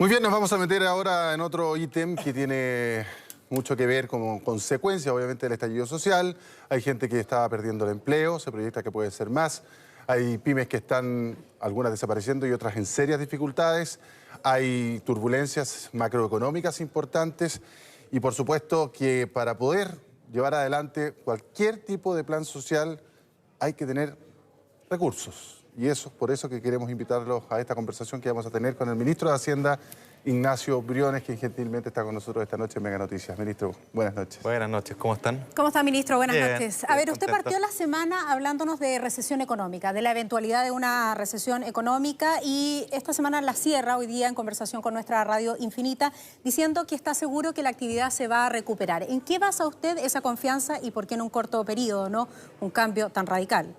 Muy bien, nos vamos a meter ahora en otro ítem que tiene mucho que ver como consecuencia, obviamente, del estallido social. Hay gente que está perdiendo el empleo, se proyecta que puede ser más. Hay pymes que están, algunas desapareciendo y otras en serias dificultades. Hay turbulencias macroeconómicas importantes. Y por supuesto que para poder llevar adelante cualquier tipo de plan social hay que tener recursos. Y eso es por eso que queremos invitarlos a esta conversación que vamos a tener con el ministro de Hacienda, Ignacio Briones, quien gentilmente está con nosotros esta noche en Mega Noticias. Ministro, buenas noches. Buenas noches, ¿cómo están? ¿Cómo está, ministro? Buenas Bien, noches. A bien, ver, usted contento. partió la semana hablándonos de recesión económica, de la eventualidad de una recesión económica, y esta semana la cierra hoy día en conversación con nuestra radio Infinita, diciendo que está seguro que la actividad se va a recuperar. ¿En qué basa usted esa confianza y por qué en un corto periodo, no un cambio tan radical?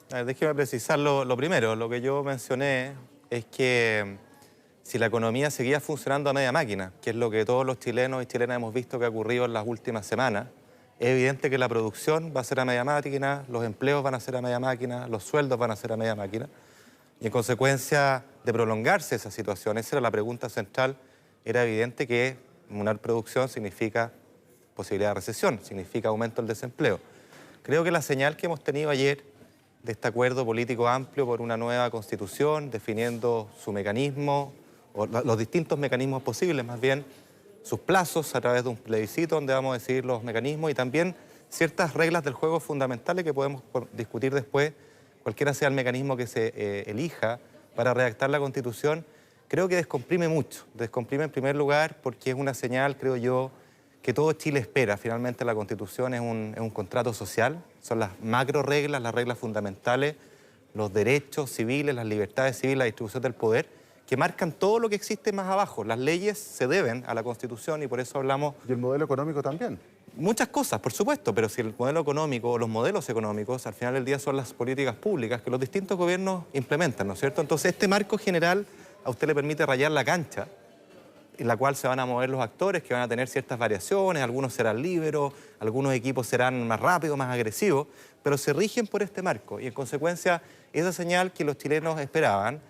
Déjeme precisar lo primero. Lo que yo mencioné es que si la economía seguía funcionando a media máquina, que es lo que todos los chilenos y chilenas hemos visto que ha ocurrido en las últimas semanas, es evidente que la producción va a ser a media máquina, los empleos van a ser a media máquina, los sueldos van a ser a media máquina. Y en consecuencia de prolongarse esa situación, esa era la pregunta central, era evidente que una producción significa posibilidad de recesión, significa aumento del desempleo. Creo que la señal que hemos tenido ayer de este acuerdo político amplio por una nueva constitución, definiendo su mecanismo, o los distintos mecanismos posibles, más bien sus plazos a través de un plebiscito donde vamos a decidir los mecanismos y también ciertas reglas del juego fundamentales que podemos discutir después, cualquiera sea el mecanismo que se elija para redactar la Constitución, creo que descomprime mucho. Descomprime en primer lugar porque es una señal, creo yo, que todo Chile espera. Finalmente la Constitución es un contrato social, son las macro reglas, las reglas fundamentales, los derechos civiles, las libertades civiles, la distribución del poder, que marcan todo lo que existe más abajo. Las leyes se deben a la Constitución y por eso hablamos... ¿Y el modelo económico también? Muchas cosas, por supuesto, pero si el modelo económico o los modelos económicos al final del día son las políticas públicas que los distintos gobiernos implementan, ¿no es cierto? Entonces este marco general a usted le permite rayar la cancha, en la cual se van a mover los actores, que van a tener ciertas variaciones, algunos serán liberos, algunos equipos serán más rápidos, más agresivos, pero se rigen por este marco y en consecuencia esa señal que los chilenos esperaban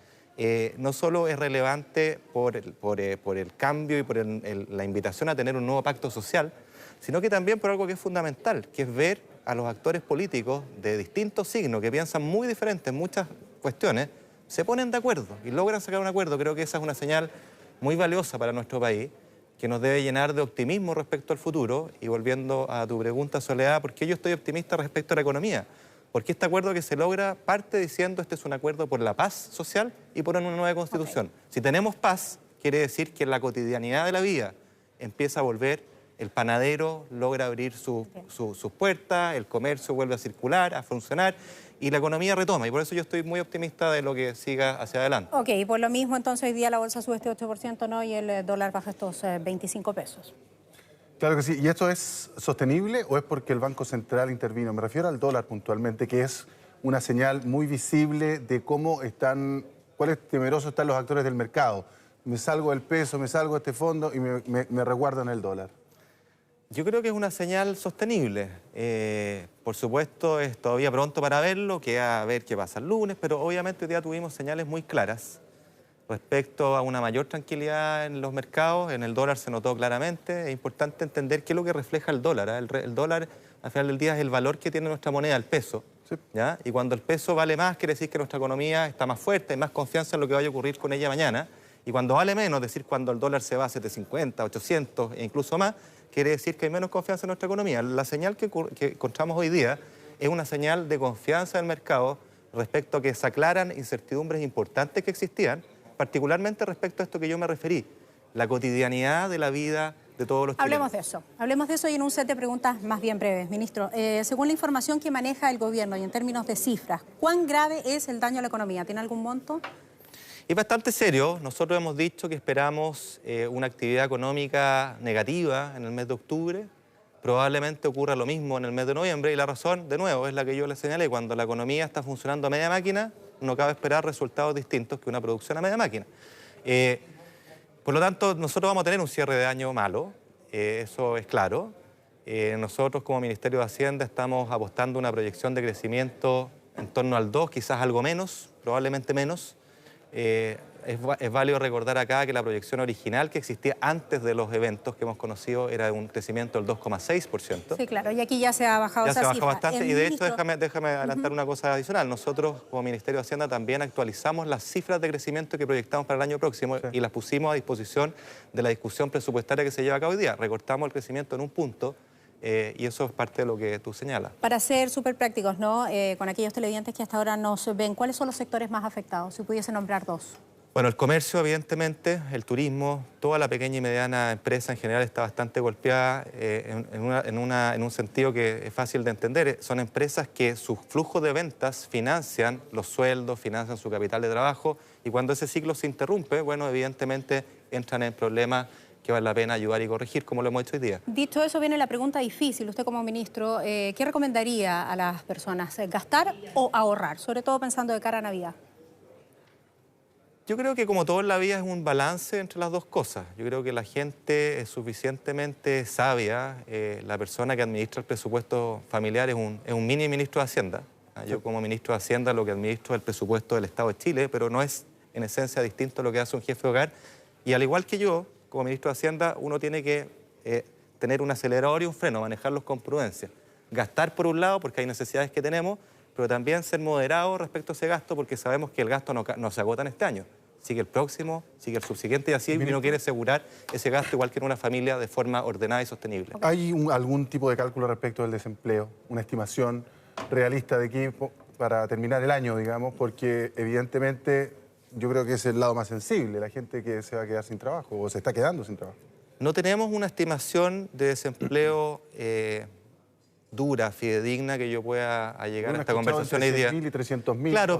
no solo es relevante por el cambio y por la invitación a tener un nuevo pacto social, sino que también por algo que es fundamental, que es ver a los actores políticos de distintos signos que piensan muy diferentes en muchas cuestiones, se ponen de acuerdo y logran sacar un acuerdo. Creo que esa es una señal muy valiosa para nuestro país, que nos debe llenar de optimismo respecto al futuro. Y volviendo a tu pregunta, Soledad, ¿por qué yo estoy optimista respecto a la economía? Porque este acuerdo que se logra parte diciendo este es un acuerdo por la paz social y por una nueva constitución. Okay. Si tenemos paz, quiere decir que en la cotidianidad de la vida empieza a volver, el panadero logra abrir sus puertas, el comercio vuelve a circular, a funcionar, y la economía retoma, y por eso yo estoy muy optimista de lo que siga hacia adelante. Ok, por lo mismo entonces hoy día la bolsa sube este 8%, ¿no? Y el dólar baja estos 25 pesos. Claro que sí. ¿Y esto es sostenible o es porque el Banco Central intervino? Me refiero al dólar puntualmente, que es una señal muy visible de cómo están, cuáles temerosos están los actores del mercado. Me salgo del peso, me salgo de este fondo y me resguardan el dólar. Yo creo que es una señal sostenible. Por supuesto, es todavía pronto para verlo, queda a ver qué pasa el lunes, pero obviamente hoy día tuvimos señales muy claras respecto a una mayor tranquilidad en los mercados. En el dólar se notó claramente. Es importante entender qué es lo que refleja el dólar, ¿eh? El dólar, al final del día, es el valor que tiene nuestra moneda, el peso. Sí. ¿Ya? Y cuando el peso vale más, quiere decir que nuestra economía está más fuerte, hay más confianza en lo que vaya a ocurrir con ella mañana. Y cuando vale menos, es decir, cuando el dólar se va a 750, 800 e incluso más, quiere decir que hay menos confianza en nuestra economía. La señal que encontramos hoy día es una señal de confianza del mercado respecto a que se aclaran incertidumbres importantes que existían, particularmente respecto a esto que yo me referí, la cotidianidad de la vida de todos los chilenos. Hablemos de eso y en un set de preguntas más bien breves. Ministro, según la información que maneja el gobierno y en términos de cifras, ¿cuán grave es el daño a la economía? ¿Tiene algún monto? Es bastante serio. Nosotros hemos dicho que esperamos una actividad económica negativa en el mes de octubre. Probablemente ocurra lo mismo en el mes de noviembre y la razón, de nuevo, es la que yo le señalé. Cuando la economía está funcionando a media máquina, no cabe esperar resultados distintos que una producción a media máquina. Por lo tanto, nosotros vamos a tener un cierre de año malo, eso es claro. Nosotros como Ministerio de Hacienda estamos apostando a una proyección de crecimiento en torno al 2, quizás algo menos, probablemente menos. es válido recordar acá que la proyección original que existía antes de los eventos que hemos conocido era de un crecimiento del 2,6%. Sí, claro, y aquí ya se ha bajado Ya esa se cifra. bajó bastante y de hecho Ministro, déjame adelantar una cosa adicional. Nosotros como Ministerio de Hacienda también actualizamos las cifras de crecimiento que proyectamos para el año próximo y las pusimos a disposición de la discusión presupuestaria que se lleva a cabo hoy día. Recortamos el crecimiento en un punto y eso es parte de lo que tú señalas. para ser súper prácticos, ¿no? Con aquellos televidentes que hasta ahora nos ven, ¿cuáles son los sectores más afectados? Si pudiese nombrar dos. Bueno, el comercio, evidentemente, el turismo, toda la pequeña y mediana empresa en general está bastante golpeada en un sentido que es fácil de entender. Son empresas que sus flujos de ventas financian los sueldos, financian su capital de trabajo y cuando ese ciclo se interrumpe, bueno, evidentemente entran en problemas que vale la pena ayudar y corregir, como lo hemos hecho hoy día. Dicho eso, viene la pregunta difícil. Usted como ministro, ¿qué recomendaría a las personas? ¿Gastar o ahorrar? Sobre todo pensando de cara a Navidad. Yo creo que como todo en la vida es un balance entre las dos cosas. Yo creo que la gente es suficientemente sabia. La persona que administra el presupuesto familiar es un mini ministro de Hacienda. Yo como ministro de Hacienda lo que administro es el presupuesto del Estado de Chile, pero no es en esencia distinto a lo que hace un jefe de hogar. Y al igual que yo, como ministro de Hacienda, uno tiene que tener un acelerador y un freno, manejarlos con prudencia. Gastar por un lado, porque hay necesidades que tenemos, pero también ser moderado respecto a ese gasto, porque sabemos que el gasto no se agota en este año. Sigue el próximo, sigue el subsiguiente y así uno quiere asegurar ese gasto igual que en una familia de forma ordenada y sostenible. ¿Hay algún tipo de cálculo respecto del desempleo? ¿Una estimación realista de aquí para terminar el año, digamos? Porque evidentemente yo creo que es el lado más sensible, la gente que se va a quedar sin trabajo o se está quedando sin trabajo. No tenemos una estimación de desempleo dura, fidedigna, que yo pueda llegar a esta conversación hoy día. 100.000 y 300.000. Claro,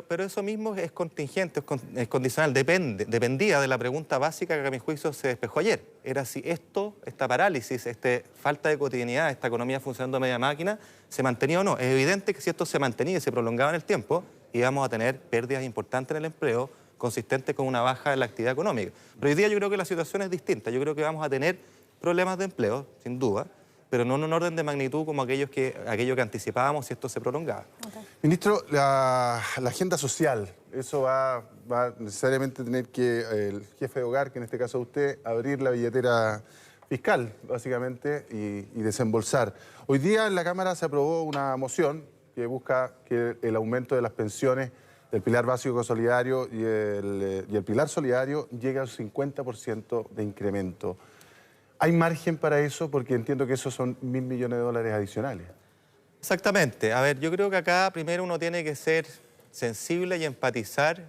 pero eso mismo es contingente, es condicional, dependía de la pregunta básica que a mi juicio se despejó ayer. Era si esta parálisis, esta falta de cotidianidad, esta economía funcionando a media máquina, se mantenía o no. Es evidente que si esto se mantenía y se prolongaba en el tiempo, íbamos a tener pérdidas importantes en el empleo, consistentes con una baja en la actividad económica. Pero hoy día yo creo que la situación es distinta. Yo creo que vamos a tener problemas de empleo, sin duda, pero no en un orden de magnitud como aquello que anticipábamos si esto se prolongaba. Okay. Ministro, la agenda social, eso va necesariamente a tener que el jefe de hogar, que en este caso usted, abrir la billetera fiscal, básicamente, y desembolsar. Hoy día en la Cámara se aprobó una moción que busca que el aumento de las pensiones del pilar básico solidario y el pilar solidario llegue al 50% de incremento. ¿Hay margen para eso? Porque entiendo que esos son $1.000 millones adicionales. Exactamente. A ver, yo creo que acá primero uno tiene que ser sensible y empatizar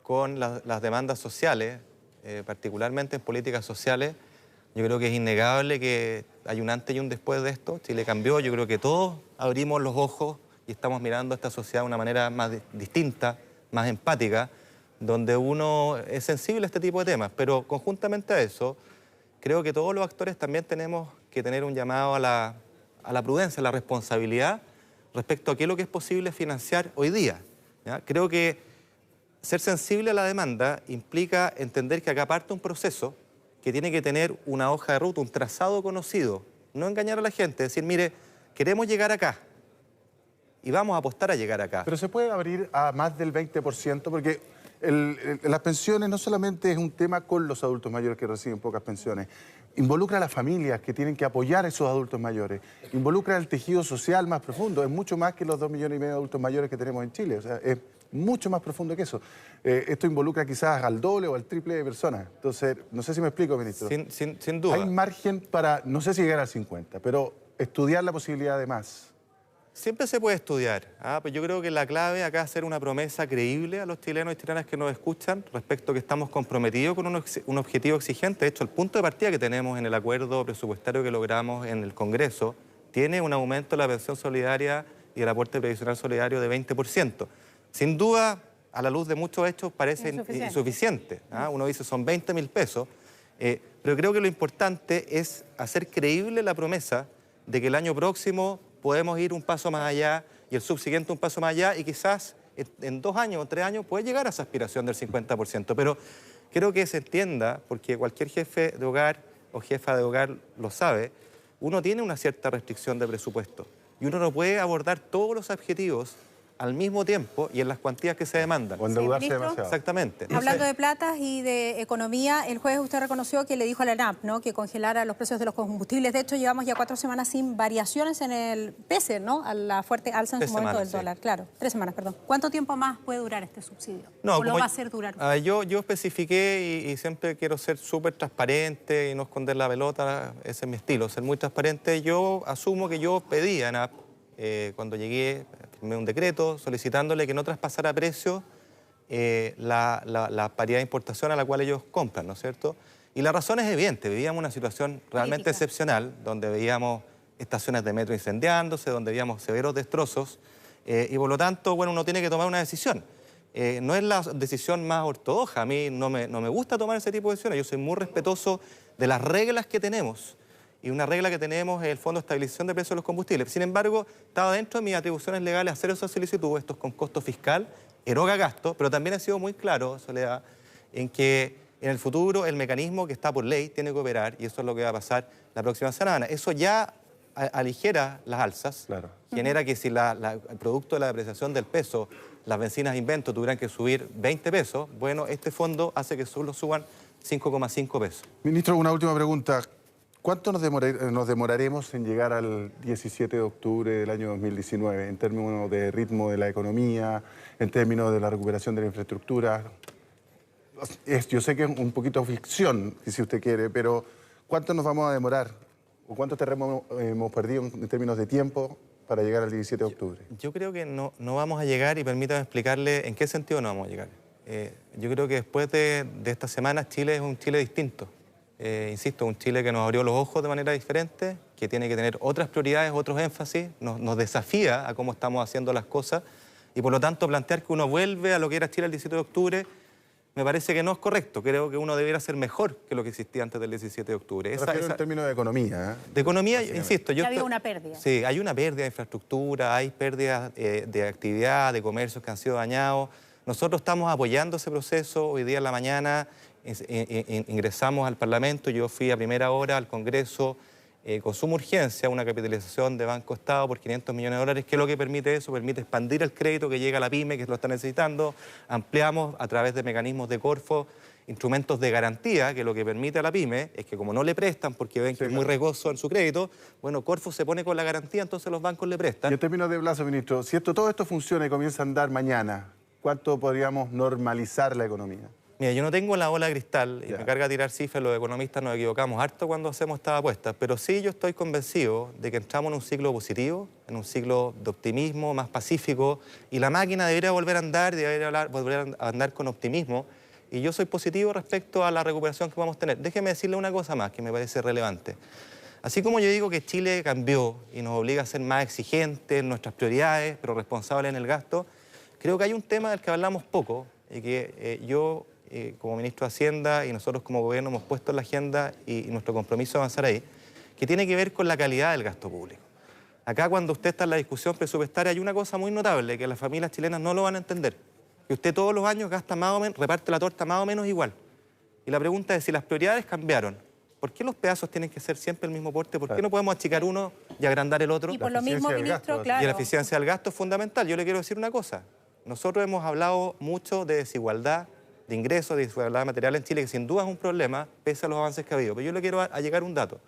con las demandas sociales, particularmente en políticas sociales. Yo creo que es innegable que hay un antes y un después de esto. Chile cambió, yo creo que todos abrimos los ojos y estamos mirando a esta sociedad de una manera más distinta, más empática, donde uno es sensible a este tipo de temas. Pero conjuntamente a eso, creo que todos los actores también tenemos que tener un llamado a la prudencia, a la responsabilidad respecto a qué es lo que es posible financiar hoy día. ¿Ya? Creo que ser sensible a la demanda implica entender que acá parte un proceso que tiene que tener una hoja de ruta, un trazado conocido. No engañar a la gente, decir, mire, queremos llegar acá y vamos a apostar a llegar acá. Pero se puede abrir a más del 20%, porque las pensiones no solamente es un tema con los adultos mayores que reciben pocas pensiones, involucra a las familias que tienen que apoyar a esos adultos mayores, involucra el tejido social más profundo, es mucho más que los 2,5 millones de adultos mayores que tenemos en Chile, o sea, es mucho más profundo que eso. Esto involucra quizás al doble o al triple de personas. Entonces, no sé si me explico, ministro. Sin duda. Hay margen para, no sé si llegar al 50, pero estudiar la posibilidad de más. Siempre se puede estudiar, pero yo creo que la clave acá es hacer una promesa creíble a los chilenos y chilenas que nos escuchan respecto a que estamos comprometidos con un objetivo exigente. De hecho, el punto de partida que tenemos en el acuerdo presupuestario que logramos en el Congreso tiene un aumento de la pensión solidaria y el aporte previsional solidario de 20%. Sin duda, a la luz de muchos hechos, parece insuficiente. Uno dice son 20.000 pesos, pero creo que lo importante es hacer creíble la promesa de que el año próximo podemos ir un paso más allá y el subsiguiente un paso más allá y quizás en 2 años o 3 años puede llegar a esa aspiración del 50%. Pero creo que se entienda, porque cualquier jefe de hogar o jefa de hogar lo sabe, uno tiene una cierta restricción de presupuesto y uno no puede abordar todos los objetivos al mismo tiempo y en las cuantías que se demandan. O endeudarse ministro. demasiado. Exactamente. Hablando de platas y de economía, el jueves usted reconoció que le dijo a la ENAP, ¿no?, que congelara los precios de los combustibles. De hecho, llevamos ya 4 semanas sin variaciones en el pese, ¿no?, a la fuerte alza en su momento del dólar. Claro, 3 semanas, perdón. ¿Cuánto tiempo más puede durar este subsidio? No, ¿O lo va a hacer durar? Yo especifiqué y siempre quiero ser súper transparente y no esconder la pelota, ese es mi estilo, ser muy transparente. Yo asumo que yo pedí a ENAP, cuando llegué, firmé un decreto solicitándole que no traspasara precio la paridad de importación a la cual ellos compran, ¿no es cierto? Y la razón es evidente, vivíamos una situación realmente excepcional, donde veíamos estaciones de metro incendiándose, donde veíamos severos destrozos, y por lo tanto, bueno, uno tiene que tomar una decisión. No es la decisión más ortodoxa, a mí no me gusta tomar ese tipo de decisiones, yo soy muy respetuoso de las reglas que tenemos, y una regla que tenemos es el Fondo de Estabilización de Precios de los Combustibles. Sin embargo, estaba dentro de mis atribuciones legales hacer esa solicitud, esto es con costo fiscal, eroga gasto, pero también ha sido muy claro, Soledad, en que en el futuro el mecanismo que está por ley tiene que operar, y eso es lo que va a pasar la próxima semana. Eso ya aligera las alzas, Claro. genera que si el producto de la depreciación del peso, las bencinas Invento tuvieran que subir 20 pesos, bueno, este fondo hace que solo suban 5,5 pesos. Ministro, una última pregunta. ¿Cuánto nos demoraremos en llegar al 17 de octubre del año 2019 en términos de ritmo de la economía, en términos de la recuperación de la infraestructura? Yo sé que es un poquito ficción, si usted quiere, pero ¿cuánto nos vamos a demorar? ¿O cuánto terreno hemos perdido en términos de tiempo para llegar al 17 de octubre? Yo creo que no vamos a llegar, y permítame explicarle en qué sentido no vamos a llegar. Yo creo que después de esta semana Chile es un Chile distinto. Insisto, un Chile que nos abrió los ojos de manera diferente, que tiene que tener otras prioridades, otros énfasis, nos desafía a cómo estamos haciendo las cosas, y por lo tanto plantear que uno vuelve a lo que era Chile el 17 de octubre me parece que no es correcto. Creo que uno debiera ser mejor que lo que existía antes del 17 de octubre. En términos de economía. De economía, insisto. Ya había una pérdida. Sí, hay una pérdida de infraestructura, hay pérdidas de actividad, de comercios que han sido dañados. Nosotros estamos apoyando ese proceso. Hoy día en la mañana ingresamos al Parlamento, yo fui a primera hora al Congreso con suma urgencia una capitalización de Banco Estado por 500 millones de dólares, que es lo que permite eso, permite expandir el crédito que llega a la pyme, que lo está necesitando, ampliamos a través de mecanismos de Corfo instrumentos de garantía, que lo que permite a la pyme es que como no le prestan porque ven que es muy riesgoso en su crédito, bueno, Corfo se pone con la garantía, entonces los bancos le prestan. Y en términos de plazo, ministro, si todo esto funciona y comienza a andar mañana, ¿cuánto podríamos normalizar la economía? Mira, yo no tengo la bola de cristal y me carga tirar cifras, los economistas nos equivocamos harto cuando hacemos estas apuestas, pero sí yo estoy convencido de que entramos en un ciclo positivo, en un ciclo de optimismo, más pacífico, y la máquina debería volver a andar, volver a andar con optimismo, y yo soy positivo respecto a la recuperación que vamos a tener. Déjeme decirle una cosa más que me parece relevante. Así como yo digo que Chile cambió y nos obliga a ser más exigentes en nuestras prioridades, pero responsables en el gasto, creo que hay un tema del que hablamos poco y que yo como ministro de Hacienda y nosotros como gobierno hemos puesto en la agenda y nuestro compromiso de avanzar ahí, que tiene que ver con la calidad del gasto público. Acá cuando usted está en la discusión presupuestaria hay una cosa muy notable que las familias chilenas no lo van a entender, que usted todos los años gasta más o menos, reparte la torta más o menos igual. Y la pregunta es, si las prioridades cambiaron, ¿por qué los pedazos tienen que ser siempre el mismo porte? ¿Por qué no podemos achicar uno y agrandar el otro? Y por lo mismo, ministro, claro. Y la eficiencia del gasto es fundamental. Yo le quiero decir una cosa. Nosotros hemos hablado mucho de desigualdad de ingresos, de desigualdad material en Chile, que sin duda es un problema, pese a los avances que ha habido. Pero yo le quiero allegar un dato.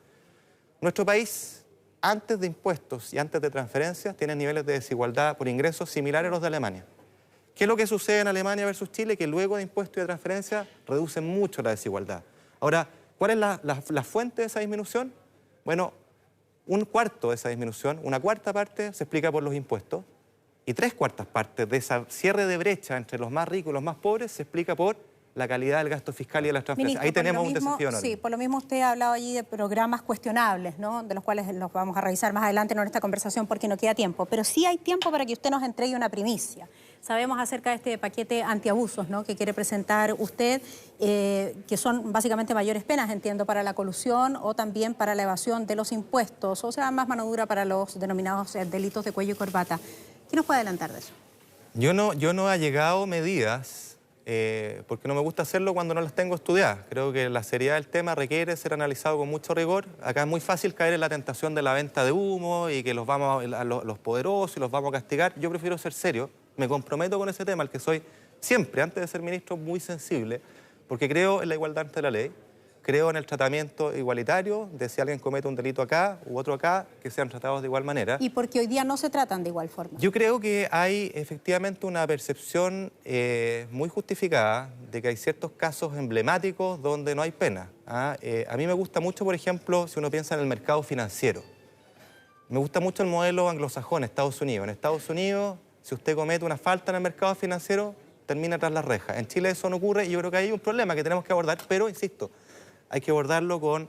Nuestro país, antes de impuestos y antes de transferencias, tiene niveles de desigualdad por ingresos similares a los de Alemania. ¿Qué es lo que sucede en Alemania versus Chile? Que luego de impuestos y de transferencias reducen mucho la desigualdad. Ahora, ¿cuál es la fuente de esa disminución? Bueno, un cuarto de esa disminución, una cuarta parte, se explica por los impuestos, y 3/4 partes de ese cierre de brecha entre los más ricos y los más pobres se explica por la calidad del gasto fiscal y de las transferencias. Ministro, ahí tenemos un desafío enorme. Sí, por lo mismo usted ha hablado allí de programas cuestionables, ¿no?, de los cuales los vamos a revisar más adelante, no en esta conversación porque no queda tiempo. Pero sí hay tiempo para que usted nos entregue una primicia. Sabemos acerca de este paquete antiabusos, ¿no?, que quiere presentar usted, que son básicamente mayores penas, entiendo, para la colusión o también para la evasión de los impuestos, o sea, más mano dura para los denominados delitos de cuello y corbata. ¿Qué nos puede adelantar de eso? Yo no he llegado medidas porque no me gusta hacerlo cuando no las tengo estudiadas. Creo que la seriedad del tema requiere ser analizado con mucho rigor. Acá es muy fácil caer en la tentación de la venta de humo y que los poderosos y los vamos a castigar. Yo prefiero ser serio, me comprometo con ese tema, al que soy siempre, antes de ser ministro, muy sensible, porque creo en la igualdad ante la ley, creo en el tratamiento igualitario de si alguien comete un delito acá u otro acá, que sean tratados de igual manera. Y porque hoy día no se tratan de igual forma. Yo creo que hay efectivamente una percepción muy justificada de que hay ciertos casos emblemáticos donde no hay pena. A mí me gusta mucho, por ejemplo, si uno piensa en el mercado financiero. Me gusta mucho el modelo anglosajón, Estados Unidos. En Estados Unidos, si usted comete una falta en el mercado financiero, termina tras las rejas. En Chile eso no ocurre y yo creo que hay un problema que tenemos que abordar, pero, insisto, hay que abordarlo con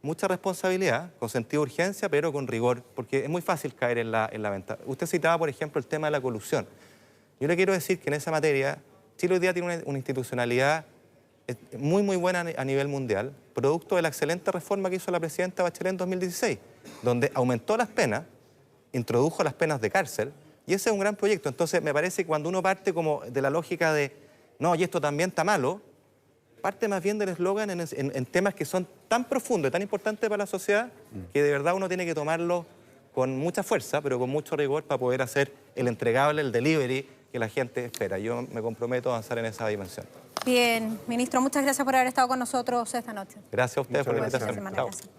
mucha responsabilidad, con sentido de urgencia, pero con rigor, porque es muy fácil caer en la venta. Usted citaba, por ejemplo, el tema de la colusión. Yo le quiero decir que en esa materia, Chile hoy día tiene una institucionalidad muy, muy buena a nivel mundial, producto de la excelente reforma que hizo la presidenta Bachelet en 2016, donde aumentó las penas, introdujo las penas de cárcel, y ese es un gran proyecto. Entonces, me parece que cuando uno parte como de la lógica de, no, y esto también está malo, parte más bien del eslogan en temas que son tan profundos y tan importantes para la sociedad que de verdad uno tiene que tomarlo con mucha fuerza, pero con mucho rigor para poder hacer el entregable, el delivery que la gente espera. Yo me comprometo a avanzar en esa dimensión. Bien, ministro, muchas gracias por haber estado con nosotros esta noche. Gracias a ustedes por la Muchas invitación. Gracias. Chao.